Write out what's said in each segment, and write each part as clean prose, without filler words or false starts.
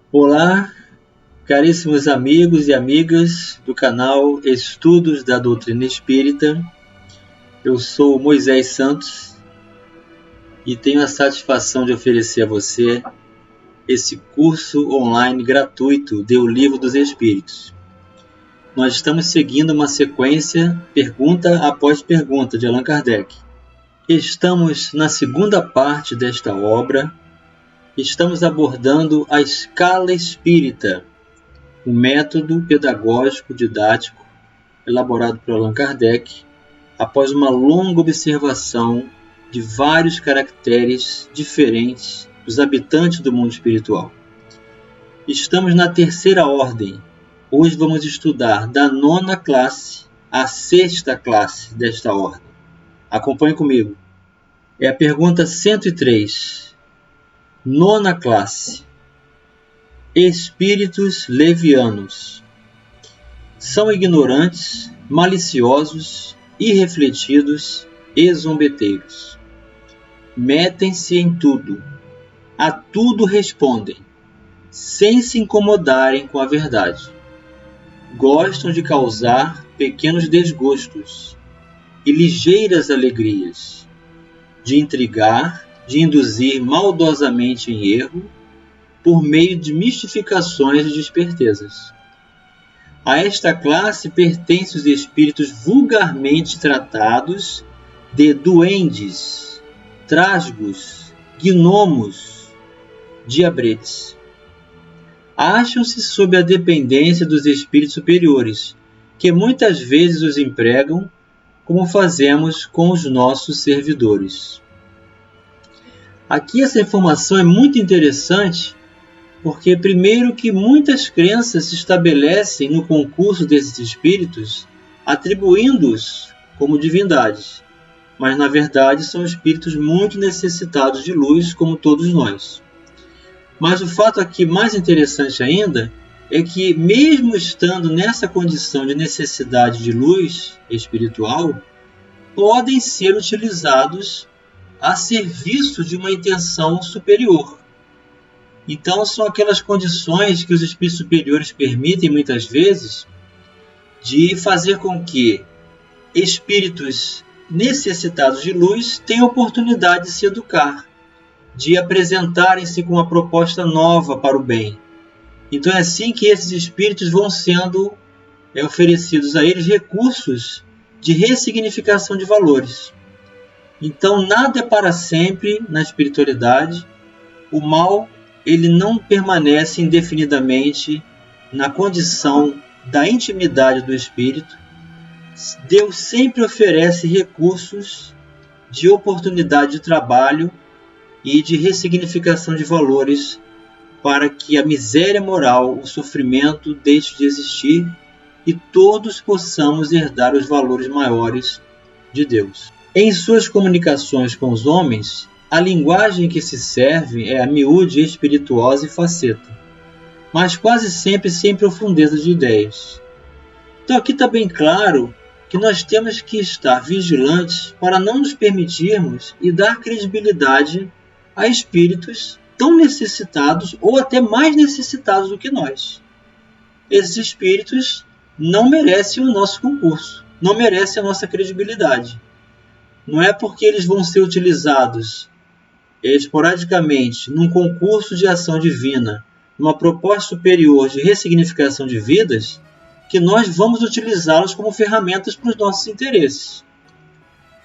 Olá, caríssimos amigos e amigas do canal Estudos da Doutrina Espírita. Eu sou Moisés Santos e tenho a satisfação de oferecer a você esse curso online gratuito de O Livro dos Espíritos. Nós estamos seguindo uma sequência pergunta após pergunta de Allan Kardec. Estamos na segunda parte desta obra. Estamos abordando a escala espírita, um método pedagógico didático elaborado por Allan Kardec após uma longa observação de vários caracteres diferentes dos habitantes do mundo espiritual. Estamos na terceira ordem. Hoje vamos estudar da 9ª classe à 6ª classe desta ordem. Acompanhe comigo. É a pergunta 103. 9ª classe. Espíritos levianos. São ignorantes, maliciosos, irrefletidos e zombeteiros. Metem-se em tudo, a tudo respondem, sem se incomodarem com a verdade. Gostam de causar pequenos desgostos e ligeiras alegrias, de intrigar, de induzir maldosamente em erro, por meio de mistificações e de espertezas. A esta classe pertencem os espíritos vulgarmente tratados de duendes, trasgos, gnomos, diabretes. Acham-se sob a dependência dos espíritos superiores, que muitas vezes os empregam, como fazemos com os nossos servidores. Aqui essa informação é muito interessante, porque primeiro que muitas crenças se estabelecem no concurso desses espíritos, atribuindo-os como divindades, mas na verdade são espíritos muito necessitados de luz, como todos nós. Mas o fato aqui mais interessante ainda é que, mesmo estando nessa condição de necessidade de luz espiritual, podem ser utilizados a serviço de uma intenção superior. Então, são aquelas condições que os espíritos superiores permitem, muitas vezes, de fazer com que espíritos necessitados de luz tenham oportunidade de se educar, de apresentarem-se com uma proposta nova para o bem. Então, é assim que esses espíritos vão sendo oferecidos a eles recursos de ressignificação de valores. Então, nada é para sempre na espiritualidade. O mal ele não permanece indefinidamente na condição da intimidade do espírito. Deus sempre oferece recursos de oportunidade de trabalho e de ressignificação de valores para que a miséria moral, o sofrimento deixe de existir e todos possamos herdar os valores maiores de Deus. Em suas comunicações com os homens, a linguagem que se serve é a miúde, espirituosa e faceta, mas quase sempre sem profundeza de ideias. Então aqui está bem claro que nós temos que estar vigilantes para não nos permitirmos e dar credibilidade a espíritos tão necessitados ou até mais necessitados do que nós. Esses espíritos não merecem o nosso concurso, não merecem a nossa credibilidade. Não é porque eles vão ser utilizados esporadicamente num concurso de ação divina, numa proposta superior de ressignificação de vidas, que nós vamos utilizá-los como ferramentas para os nossos interesses.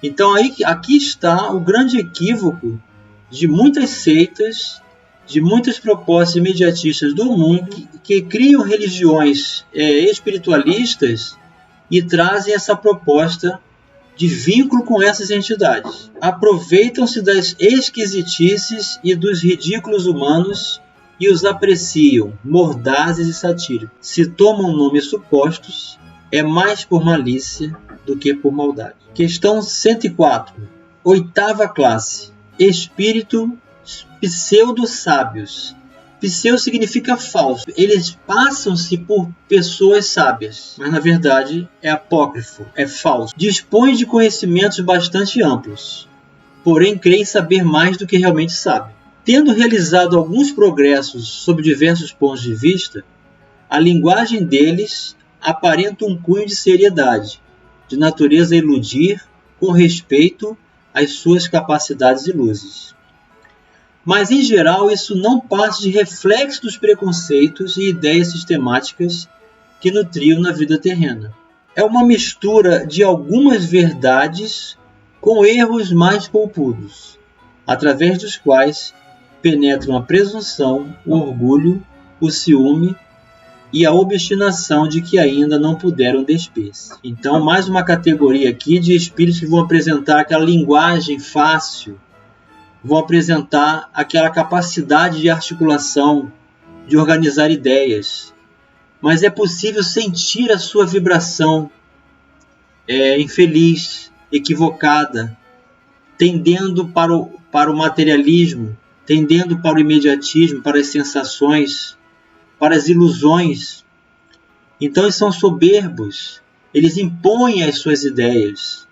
Então aqui está o grande equívoco de muitas seitas, de muitas propostas imediatistas do mundo que criam religiões espiritualistas e trazem essa proposta de vínculo com essas entidades. Aproveitam-se das esquisitices e dos ridículos humanos e os apreciam, mordazes e satíricos. Se tomam nomes supostos, é mais por malícia do que por maldade. Questão 104. 8ª classe. Espírito pseudo-sábios. Pseudo significa falso. Eles passam-se por pessoas sábias, mas na verdade é apócrifo, é falso. Dispõe de conhecimentos bastante amplos, porém creem saber mais do que realmente sabem. Tendo realizado alguns progressos sob diversos pontos de vista, a linguagem deles aparenta um cunho de seriedade, de natureza a iludir com respeito às suas capacidades e luzes. Mas, em geral, isso não passa de reflexo dos preconceitos e ideias sistemáticas que nutriam na vida terrena. É uma mistura de algumas verdades com erros mais polpudos, através dos quais penetram a presunção, o orgulho, o ciúme e a obstinação de que ainda não puderam despir-se. Então, mais uma categoria aqui de espíritos que vão apresentar aquela linguagem fácil, vão apresentar aquela capacidade de articulação, de organizar ideias. Mas é possível sentir a sua vibração infeliz, equivocada, tendendo para o materialismo, tendendo para o imediatismo, para as sensações, para as ilusões. Então eles são soberbos, eles impõem as suas ideias.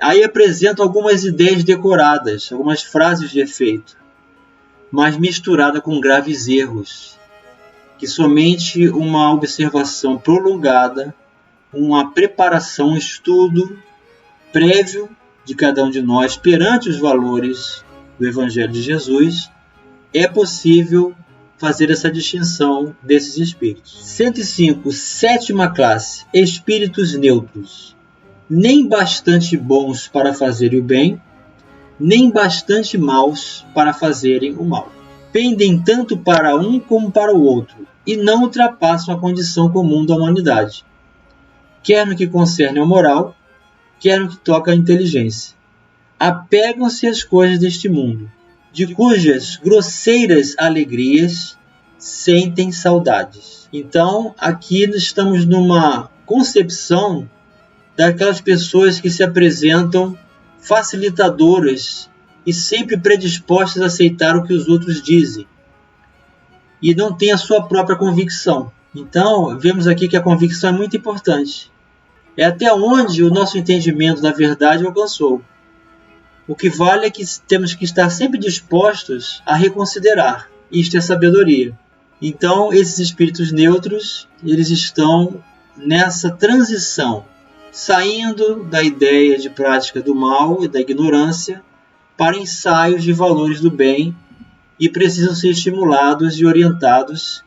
Aí apresentam algumas ideias decoradas, algumas frases de efeito, mas misturada com graves erros, que somente uma observação prolongada, uma preparação, um estudo prévio de cada um de nós perante os valores do Evangelho de Jesus, é possível fazer essa distinção desses espíritos. 105. Sétima classe. Espíritos neutros. Nem bastante bons para fazerem o bem, nem bastante maus para fazerem o mal. Pendem tanto para um como para o outro, e não ultrapassam a condição comum da humanidade, quer no que concerne ao moral, quer no que toca à inteligência. Apegam-se às coisas deste mundo, de cujas grosseiras alegrias sentem saudades. Então, aqui estamos numa concepção daquelas pessoas que se apresentam facilitadoras e sempre predispostas a aceitar o que os outros dizem, e não têm a sua própria convicção. Então, vemos aqui que a convicção é muito importante. É até onde o nosso entendimento da verdade alcançou. O que vale é que temos que estar sempre dispostos a reconsiderar. Isto é sabedoria. Então, esses espíritos neutros, eles estão nessa transição, saindo da ideia de prática do mal e da ignorância para ensaios de valores do bem, e precisam ser estimulados e orientados,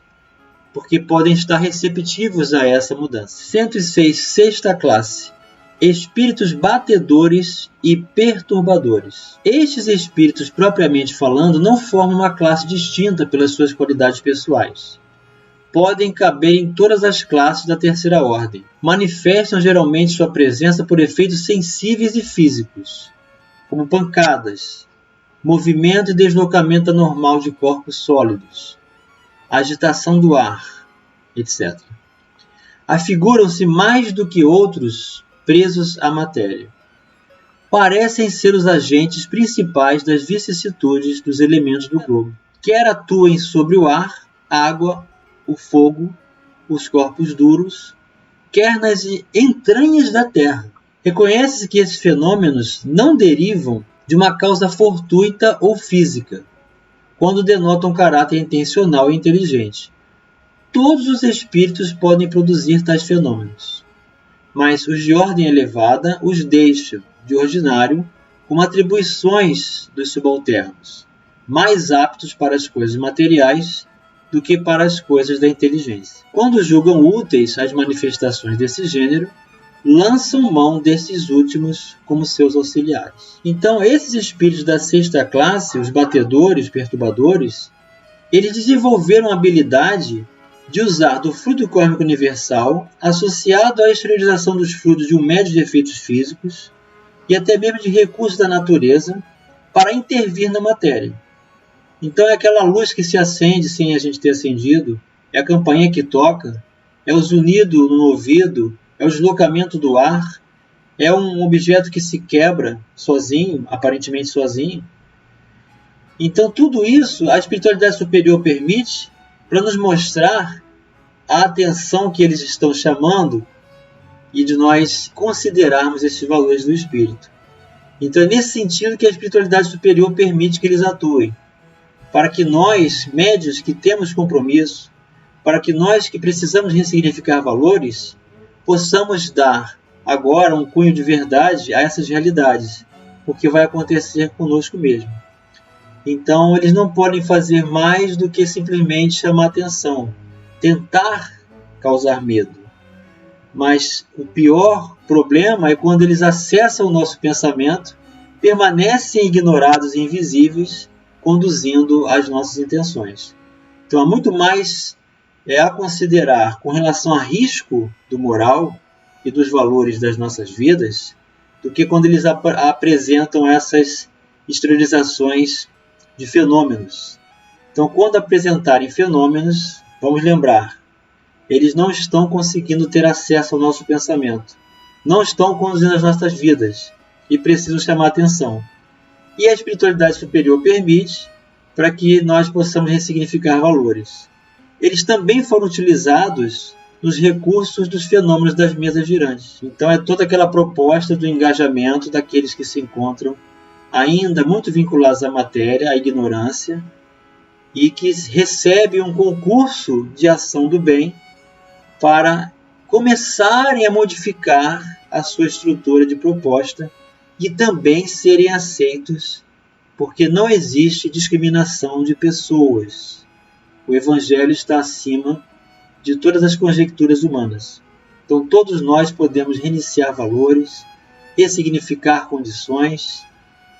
porque podem estar receptivos a essa mudança. 106. Sexta classe. Espíritos batedores e perturbadores. Estes espíritos, propriamente falando, não formam uma classe distinta pelas suas qualidades pessoais. Podem caber em todas as classes da terceira ordem. Manifestam geralmente sua presença por efeitos sensíveis e físicos, como pancadas, movimento e deslocamento anormal de corpos sólidos, agitação do ar, etc. Afiguram-se mais do que outros presos à matéria. Parecem ser os agentes principais das vicissitudes dos elementos do globo. Quer atuem sobre o ar, água, o fogo, os corpos duros, quer nas entranhas da terra. Reconhece-se que esses fenômenos não derivam de uma causa fortuita ou física, quando denotam caráter intencional e inteligente. Todos os espíritos podem produzir tais fenômenos, mas os de ordem elevada os deixam, de ordinário, como atribuições dos subalternos, mais aptos para as coisas materiais do que para as coisas da inteligência. Quando julgam úteis as manifestações desse gênero, lançam mão desses últimos como seus auxiliares. Então, esses espíritos da sexta classe, os batedores, os perturbadores, eles desenvolveram a habilidade de usar do fluido cósmico universal, associado à esterilização dos fluidos de um médio de efeitos físicos e até mesmo de recursos da natureza, para intervir na matéria. Então é aquela luz que se acende sem a gente ter acendido, é a campainha que toca, é o zunido no ouvido, é o deslocamento do ar, é um objeto que se quebra sozinho, aparentemente sozinho. Então tudo isso a espiritualidade superior permite para nos mostrar a atenção que eles estão chamando e de nós considerarmos esses valores do espírito. Então é nesse sentido que a espiritualidade superior permite que eles atuem, para que nós, médios que temos compromisso, para que nós que precisamos ressignificar valores, possamos dar agora um cunho de verdade a essas realidades, porque vai acontecer conosco mesmo. Então, eles não podem fazer mais do que simplesmente chamar atenção, tentar causar medo. Mas o pior problema é quando eles acessam o nosso pensamento, permanecem ignorados e invisíveis, conduzindo às nossas intenções. Então, há muito mais a considerar com relação a risco do moral e dos valores das nossas vidas, do que quando eles apresentam essas exteriorizações de fenômenos. Então, quando apresentarem fenômenos, vamos lembrar, eles não estão conseguindo ter acesso ao nosso pensamento, não estão conduzindo as nossas vidas e precisam chamar atenção. E a espiritualidade superior permite para que nós possamos ressignificar valores. Eles também foram utilizados nos recursos dos fenômenos das mesas girantes. Então, é toda aquela proposta do engajamento daqueles que se encontram ainda muito vinculados à matéria, à ignorância, e que recebem um concurso de ação do bem para começarem a modificar a sua estrutura de proposta e também serem aceitos, porque não existe discriminação de pessoas. O Evangelho está acima de todas as conjecturas humanas. Então, todos nós podemos reiniciar valores, ressignificar condições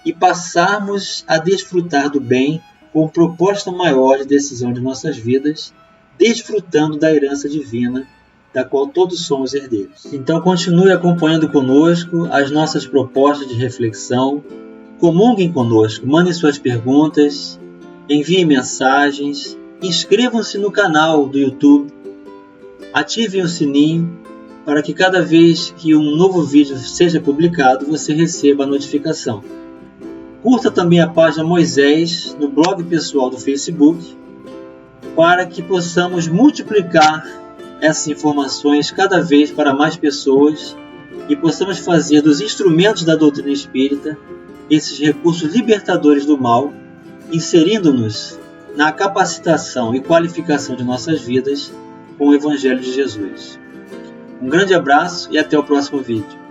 e passarmos a desfrutar do bem com proposta maior de decisão de nossas vidas, desfrutando da herança divina, da qual todos somos herdeiros. Então, continue acompanhando conosco as nossas propostas de reflexão, comunguem conosco, mandem suas perguntas, enviem mensagens, inscrevam-se no canal do YouTube, ativem o sininho para que cada vez que um novo vídeo seja publicado, você receba a notificação. Curta também a página Moisés no blog pessoal do Facebook, para que possamos multiplicar essas informações cada vez para mais pessoas e possamos fazer dos instrumentos da doutrina espírita esses recursos libertadores do mal, inserindo-nos na capacitação e qualificação de nossas vidas com o Evangelho de Jesus. Um grande abraço e até o próximo vídeo.